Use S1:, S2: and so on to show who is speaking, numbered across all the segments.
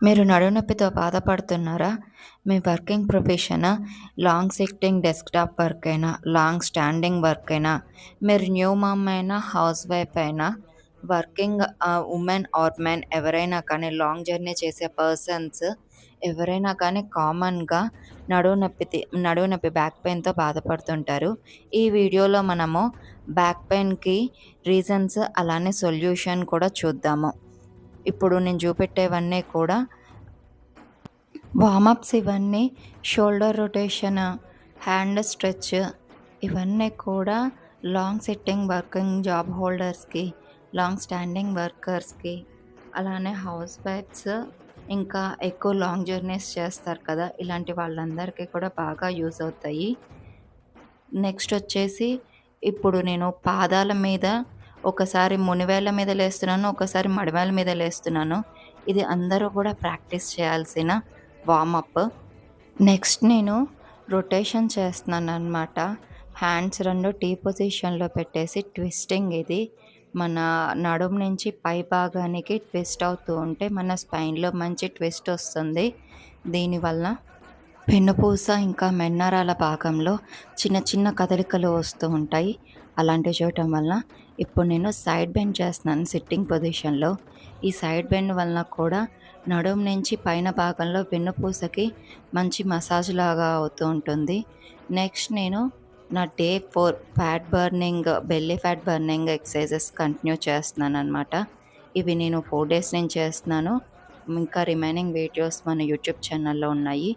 S1: మీరు నడునొప్పితో బాధపడుతున్నారా? మీ వర్కింగ్ ప్రొఫెషనా? లాంగ్ సిట్టింగ్ డెస్క్‌టాప్ వర్క్ అయినా, లాంగ్ స్టాండింగ్ వర్క్ అయినా, మీరు న్యూ మమ్ అయినా, హౌస్ వైఫ్ అయినా, వర్కింగ్ వుమెన్ ఆర్ మెన్ ఎవరైనా కానీ, లాంగ్ జర్నీ చేసే పర్సన్స్ ఎవరైనా కానీ కామన్‌గా నడుము నొప్పి బ్యాక్ పెయిన్‌తో బాధపడుతుంటారు. ఈ వీడియోలో మనము బ్యాక్ పెయిన్‌కి రీజన్స్ అలానే సొల్యూషన్ కూడా చూద్దాము. ఇప్పుడు నేను చూపెట్టేవన్నీ కూడా వార్మప్స్ ఇవన్నీ షోల్డర్ రొటేషన్, హ్యాండ్ స్ట్రెచ్ ఇవన్నీ కూడా లాంగ్ సిట్టింగ్ వర్కింగ్ జాబ్ హోల్డర్స్‌కి, లాంగ్ స్టాండింగ్ వర్కర్స్‌కి, అలానే హౌస్ వైఫ్స్ ఇంకా ఎక్కువ లాంగ్ జర్నీస్ చేస్తారు కదా! ఇలాంటి వాళ్ళందరికీ కూడా బాగా యూజ్ అవుతాయి. నెక్స్ట్ వచ్చేసి ఇప్పుడు నేను పాదాల మీద ఒకసారి మునివేళ్ళ మీద లేస్తున్నాను, ఒకసారి మడివేళ్ళ మీద లేస్తున్నాను. ఇది అందరూ కూడా ప్రాక్టీస్ చేయాల్సిన వార్మప్. నెక్స్ట్ నేను రొటేషన్ చేస్తున్నాననమాట. హ్యాండ్స్ 2 టీ పొజిషన్‌లో పెట్టేసి ట్విస్టింగ్ ఇది. మన నడుము నుంచి పై భాగానికి ట్విస్ట్ అవుతూ ఉంటే మన స్పైన్‌లో మంచి ట్విస్ట్ వస్తుంది. దీనివల్ల వెన్నుపూస ఇంకా మెన్నరాల భాగంలో చిన్న చిన్న కదలికలు వస్తూ ఉంటాయి. అలాంటివి చేయటం వలన ఇప్పుడు నేను సైడ్ బెండ్ చేస్తున్నాను సిట్టింగ్ పొజిషన్‌లో. ఈ సైడ్ బెండ్ వలన కూడా నడుము నుంచి పైన భాగంలో వెన్నుపూసకి మంచి మసాజ్ లాగా అవుతూ ఉంటుంది. నెక్స్ట్ నేను నా day 4 belly fat burning exercises continue చేస్తున్నాననమాట. ఇవి నేను 4 డేస్ నుంచి చేస్తున్నాను. ఇంకా రిమైనింగ్ వీడియోస్ మన యూట్యూబ్ ఛానల్‌లో ఉన్నాయి.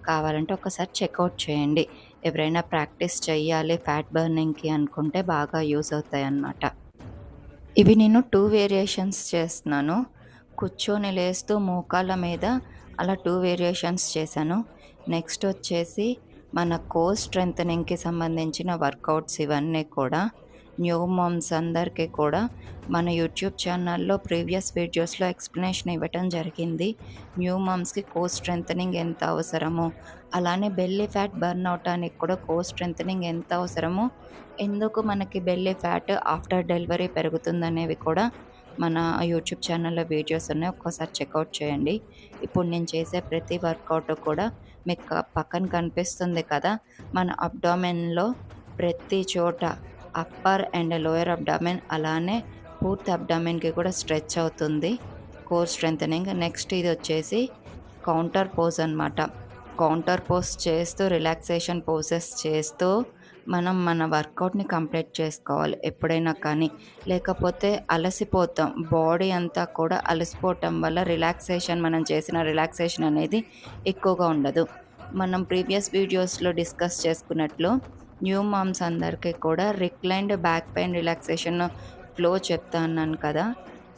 S1: కావాలంటే ఒకసారి చెక్అవుట్ చేయండి. ఎవరైనా ప్రాక్టీస్ చెయ్యాలి ఫ్యాట్ బర్నింగ్‌కి అనుకుంటే బాగా యూజ్ అవుతాయన్నమాట. ఇవి నేను 2 వేరియేషన్స్ చేస్తున్నాను. కూర్చొని లేస్తూ మోకాళ్ళ మీద అలా 2 వేరియేషన్స్ చేశాను. నెక్స్ట్ వచ్చేసి మన కోర్ స్ట్రెంథెనింగ్‌కి సంబంధించిన వర్కౌట్స్ ఇవన్నీ కూడా న్యూ మామ్స్ అందరికీ కూడా మన యూట్యూబ్ ఛానల్‌లో ప్రీవియస్ వీడియోస్‌లో ఎక్స్‌ప్లనేషన్ ఇవ్వటం జరిగింది. న్యూ మామ్స్‌కి కోర్ స్ట్రెంథెనింగ్ ఎంత అవసరమో, అలానే బెల్లీ ఫ్యాట్ బర్న్ అవ్వటానికి కూడా కోర్ స్ట్రెంథెనింగ్ ఎంత అవసరమో, ఎందుకు మనకి బెల్లీ ఫ్యాట్ ఆఫ్టర్ డెలివరీ పెరుగుతుందనేవి కూడా మన యూట్యూబ్ ఛానల్‌లో వీడియోస్ ఉన్నాయి. ఒక్కసారి చెక్అవుట్ చేయండి. ఇప్పుడు నేను చేసే ప్రతి వర్కౌట్ కూడా మీకు పక్కన కనిపిస్తుంది కదా! మన అబ్డామెన్‌లో ప్రతి చోట అప్పర్ అండ్ లోయర్ అబ్డామెన్ అలానే పూర్తి అబ్డామెన్‌కి కూడా స్ట్రెచ్ అవుతుంది కోర్ స్ట్రెంథెనింగ్. నెక్స్ట్ ఇది వచ్చేసి కౌంటర్ పోజ్ అనమాట. కౌంటర్ పోజ్ చేస్తూ రిలాక్సేషన్ పోజెస్ చేస్తూ మనం మన వర్కౌట్‌ని కంప్లీట్ చేసుకోవాలి ఎప్పుడైనా కానీ. లేకపోతే అలసిపోతాం. బాడీ అంతా కూడా అలసిపోవటం వల్ల మనం చేసిన రిలాక్సేషన్ అనేది ఎక్కువగా ఉండదు. మనం ప్రీవియస్ వీడియోస్‌లో డిస్కస్ చేసుకున్నట్లు న్యూ మామ్స్ అందరికీ కూడా reclined back pain relaxation flow చెప్తా అన్నాను కదా!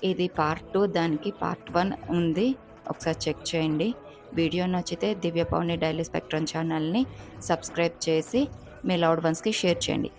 S1: ఇది పార్ట్ 2, దానికి పార్ట్ 1 ఉంది. ఒకసారి చెక్ చేయండి. వీడియో నచ్చితే దివ్య పవని డైలీ స్పెక్ట్రమ్ ఛానల్‌ని సబ్స్క్రైబ్ చేసి మీ లవ్డ్ వన్స్‌కి షేర్ చేయండి.